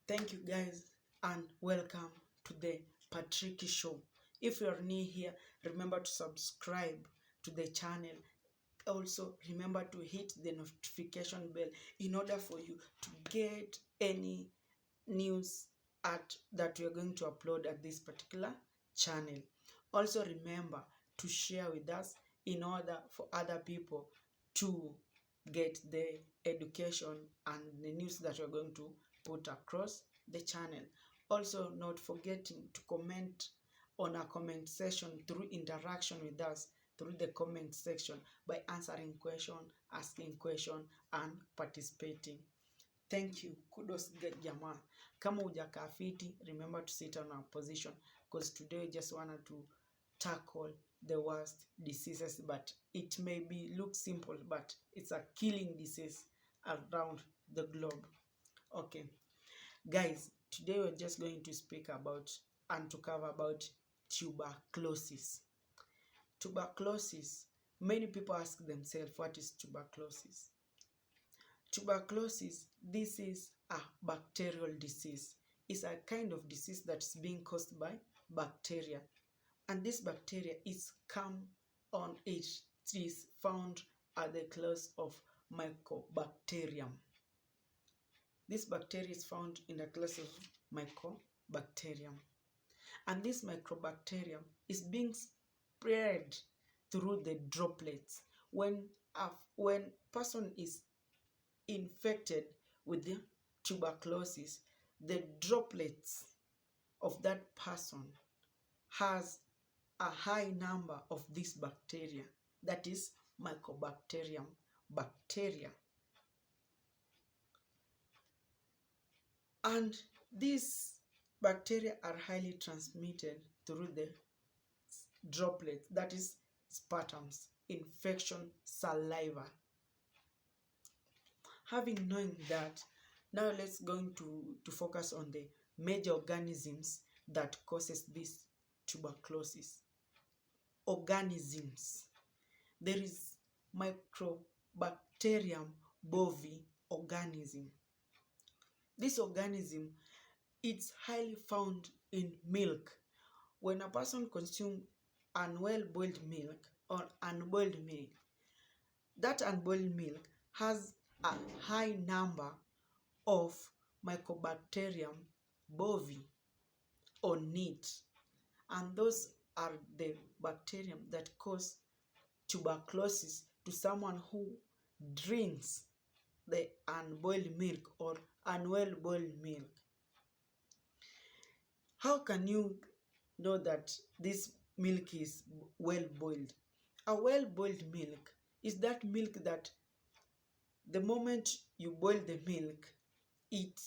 Thank you guys and welcome to the Patricky Show. If you are new here, remember to subscribe to the channel. Also, remember to hit the notification bell in order for you to get any news that we are going to upload at this particular channel. Also, remember to share with us in order for other people to get the education and the news that we're going to put across the channel. Also, not forgetting to comment on our comment section through interaction with us through the comment section by answering question, asking question and participating. Thank you. Kudos jamaa. Kama hujakaa fiti, remember to sit on our position because today we just wanted to tackle the worst diseases, but it may be look simple, but it's a killing disease around the globe. Okay, guys, today we're just going to speak about and to cover about tuberculosis. Tuberculosis. Many people ask themselves, what is tuberculosis? Tuberculosis, this is a bacterial disease. It's a kind of disease that's being caused by bacteria. And this bacteria is it is found at the class of Mycobacterium. This bacteria is found in the class of Mycobacterium. And this Mycobacterium is being spread through the droplets. When person is infected with the tuberculosis, the droplets of that person has a high number of this bacteria, that is Mycobacterium bacteria. And these bacteria are highly transmitted through the droplets, that is sputums, infection, saliva. Having known that, now let's going to focus on the major organisms that causes this tuberculosis. Organisms. There is Mycobacterium bovi organism. This organism, it's highly found in milk. When a person consumes unwell-boiled milk or unboiled milk, that unboiled milk has a high number of Mycobacterium bovi on it, and those are the bacterium that cause tuberculosis to someone who drinks the unboiled milk or unwell boiled milk. How can you know that this milk is well boiled? A well boiled milk is that milk that the moment you boil the milk, it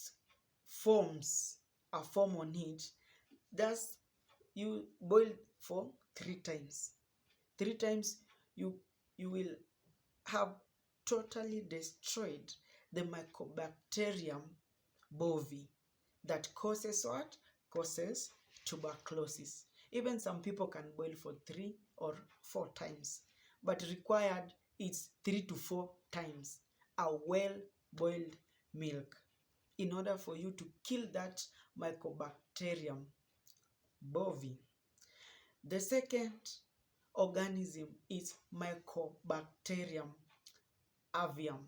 forms a foam on it. Thus, you boil for 3 times. 3 times you will have totally destroyed the Mycobacterium bovi that causes what? Causes tuberculosis. Even some people can boil for 3 or 4 times, but required is 3 to 4 times a well-boiled milk in order for you to kill that Mycobacterium bovi. The second organism is Mycobacterium avium.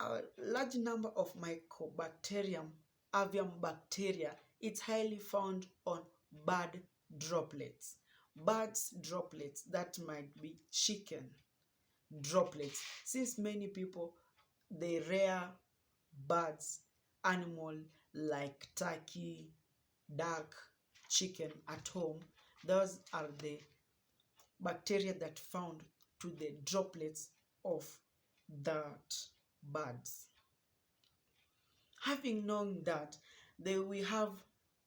A large number of Mycobacterium avium bacteria, it's highly found on bird droplets. Birds droplets, that might be chicken droplets. Since many people, they rear birds, animal like turkey, duck, chicken at home, those are the bacteria that found to the droplets of that birds. Having known that, we have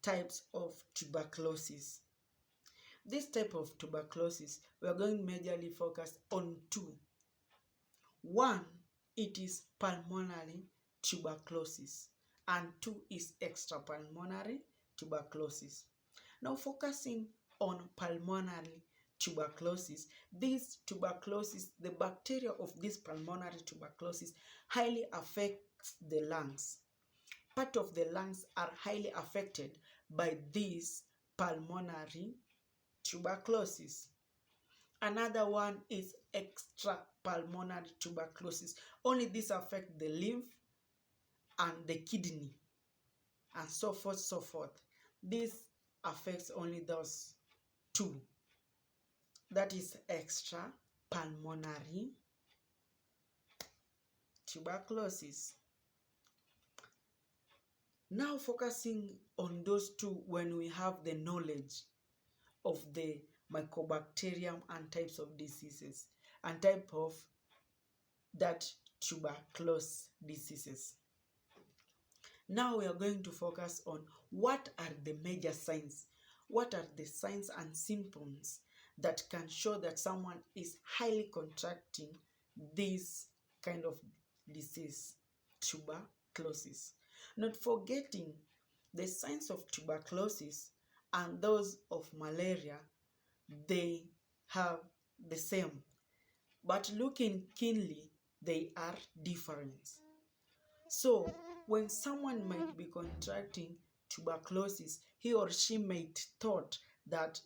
types of tuberculosis. This type of tuberculosis, we are going to majorly focus on 2. One, it is pulmonary tuberculosis, and 2 is extrapulmonary tuberculosis. Now, focusing on pulmonary tuberculosis, the bacteria of this pulmonary tuberculosis highly affects the lungs. part of the lungs are highly affected by this pulmonary tuberculosis. Another one is extrapulmonary tuberculosis. Only this affects the lymph and the kidney and so forth, so forth. This affects only those two. That is extrapulmonary tuberculosis. Now focusing on those two when we have the knowledge of the mycobacterium and types of diseases and type of that tuberculosis diseases. Now we are going to focus on what are the major signs, what are the signs and symptoms that can show that someone is highly contracting this kind of disease, tuberculosis. Not forgetting the signs of tuberculosis and those of malaria, they have the same, but looking keenly, they are different. So when someone might be contracting tuberculosis, he or she might thought that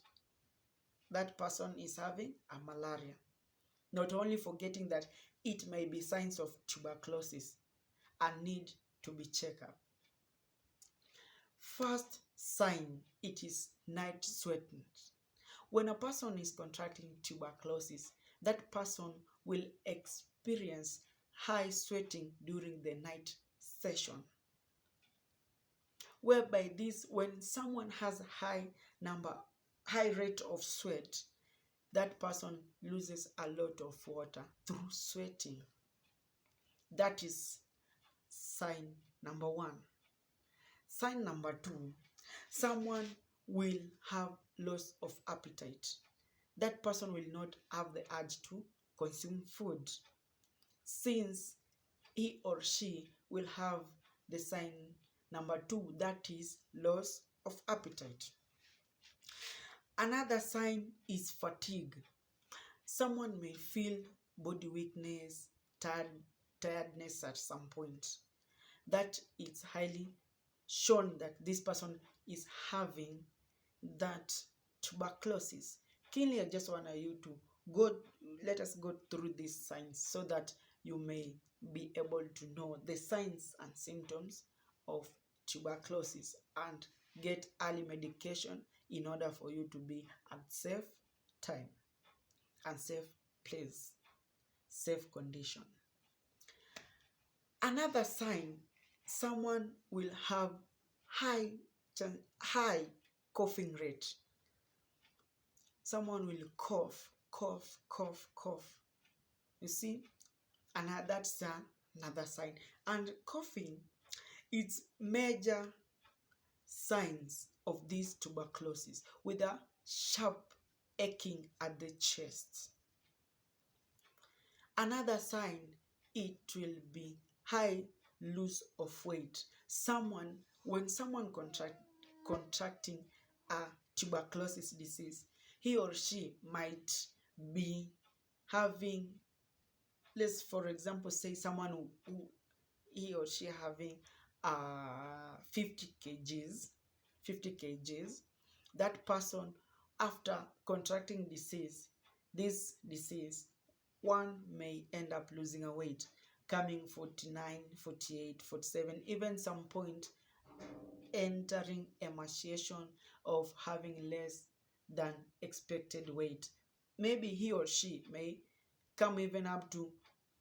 that person is having a malaria, not only forgetting that it may be signs of tuberculosis and need to be checked up. First sign, it is night sweating. When a person is contracting tuberculosis, that person will experience high sweating during the night session. Whereby this, when someone has high rate of sweat, that person loses a lot of water through sweating. That is sign number one. Sign number two, someone will have loss of appetite. That person will not have the urge to consume food, since he or she will have the sign number two, that is loss of appetite. Another sign is fatigue. Someone may feel body weakness, tiredness at some point. That is highly shown that this person is having that tuberculosis. Keenly, I just want you to let us go through these signs so that you may be able to know the signs and symptoms of tuberculosis and get early medication in order for you to be at safe time and safe place, safe condition. Another sign, someone will have high coughing rate. Someone will cough. You see, and that's another sign. And coughing is major signs of this tuberculosis with a sharp aching at the chest. Another sign, it will be high loss of weight. When someone contracting a tuberculosis disease, he or she might be having, let's for example say someone who he or she having 50 kgs. That person, after contracting this disease, one may end up losing a weight, coming 49, 48, 47, even some point entering emaciation of having less than expected weight. Maybe he or she may come even up to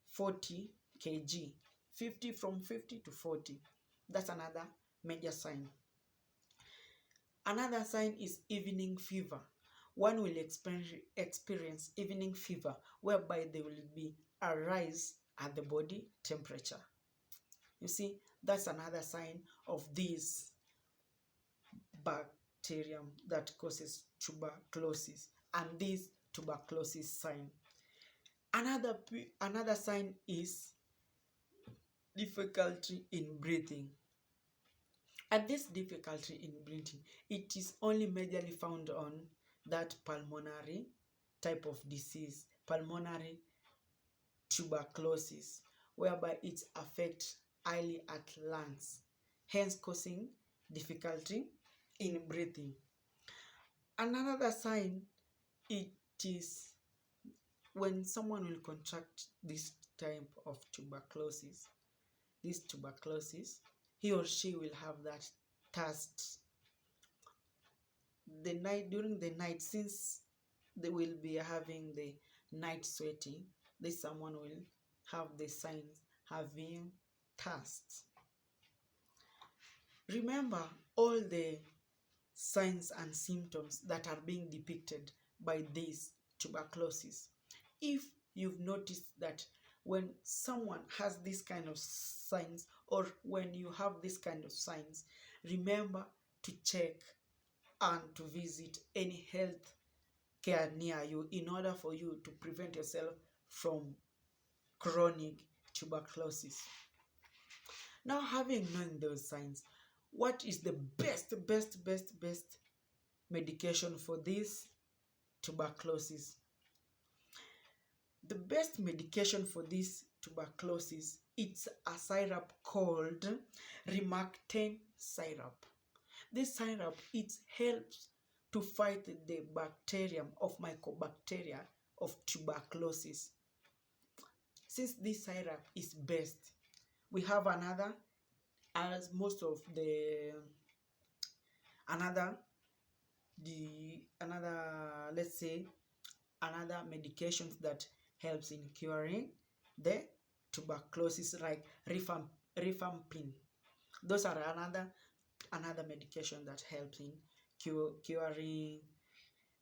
40 kg, from 50 to 40. That's another major sign. Another sign is evening fever. One will experience evening fever, whereby there will be a rise at the body temperature. You see, that's another sign of this bacterium that causes tuberculosis, and this tuberculosis sign. Another sign is difficulty in breathing. And this difficulty in breathing, it is only majorly found on that pulmonary type of disease, pulmonary tuberculosis, whereby it affects highly at lungs. hence causing difficulty in breathing. Another sign, it is when someone will contract this type of tuberculosis, he or she will have that thirst the night during the night, since they will be having the night sweating. This someone will have the signs having thirst. Remember all the signs and symptoms that are being depicted by this tuberculosis. If you've noticed that when someone has this kind of signs, or when you have this kind of signs, remember to check and to visit any health care near you in order for you to prevent yourself from chronic tuberculosis. Now, having known those signs, what is the best medication for this tuberculosis? The best medication for this tuberculosis, it's a syrup called Rimactine syrup. This syrup, it helps to fight the bacterium of mycobacteria of tuberculosis. Since this syrup is best, we have another, as most of the let's say another medications that helps in curing the tuberculosis, like rifampin. Those are another medication that helps in curing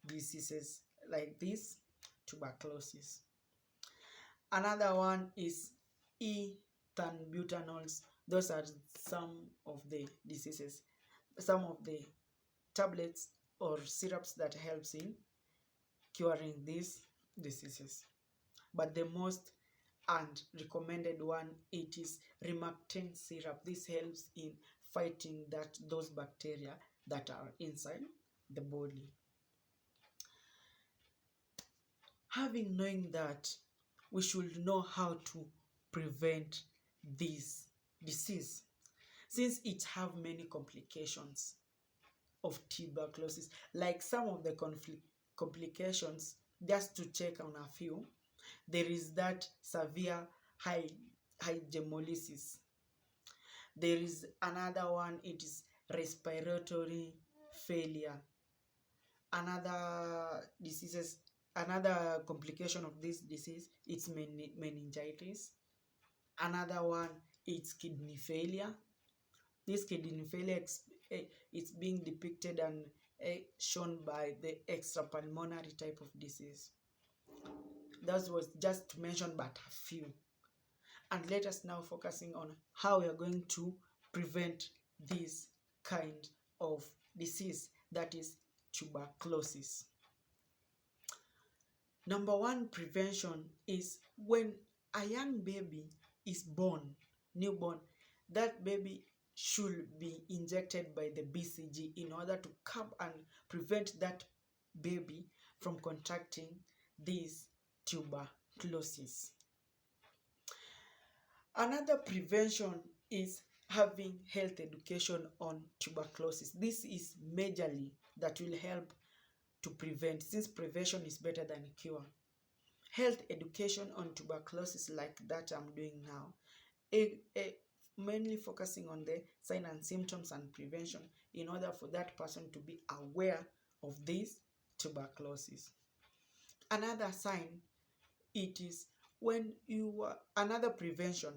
diseases like this tuberculosis. Another one is ethambutanols. Those are some of the tablets or syrups that helps in curing these diseases. But the most and recommended one, it is Rimactine syrup. This helps in fighting those bacteria that are inside the body. Having known that, we should know how to prevent this disease, since it have many complications of tuberculosis. Like some of the complications, just to check on a few, there is that severe hydromolysis. There is another one, it is respiratory failure. Another complication of this disease, it's meningitis. Another one, it's kidney failure. This kidney failure, it's being depicted and shown by the extrapulmonary type of disease. That was just to mention but a few. And let us now focusing on how we are going to prevent this kind of disease, that is tuberculosis. Number one prevention is when a young baby is newborn, that baby should be injected by the BCG in order to curb and prevent that baby from contracting this tuberculosis. Another prevention is having health education on tuberculosis. This is majorly that will help to prevent, since prevention is better than cure. Health education on tuberculosis like that I'm doing now, mainly focusing on the signs and symptoms and prevention in order for that person to be aware of this tuberculosis. Another sign, it is when you are, another prevention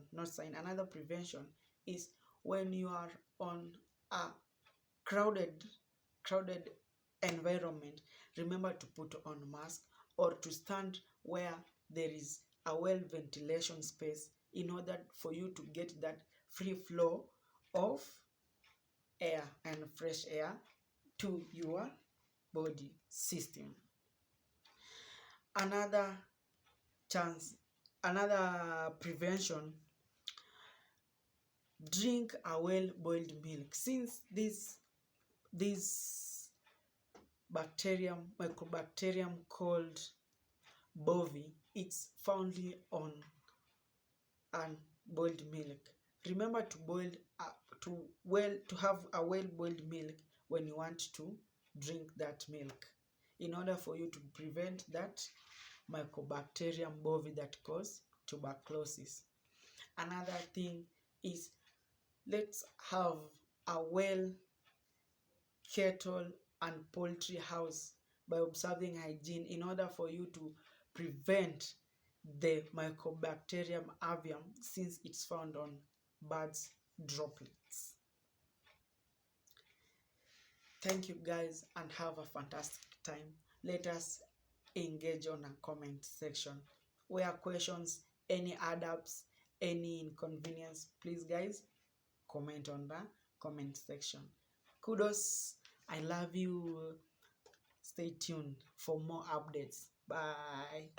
is when you are on a crowded environment. Remember to put on mask, or to stand where there is a well ventilation space in order for you to get that free flow of air and fresh air to your body system. Another prevention, drink a well-boiled milk. Since this mycobacterium called bovi, it's found on boiled milk. Remember to to have a well-boiled milk when you want to drink that milk, in order for you to prevent that Mycobacterium bovi that cause tuberculosis. Another thing is, let's have a well cattle and poultry house by observing hygiene, in order for you to prevent the Mycobacterium avium, since it's found on birds' droplets. Thank you guys, and have a fantastic time. Let us engage on a comment section where questions, any adapts, any inconvenience, please guys comment on the comment section. Kudos, I love you. Stay tuned for more updates. Bye.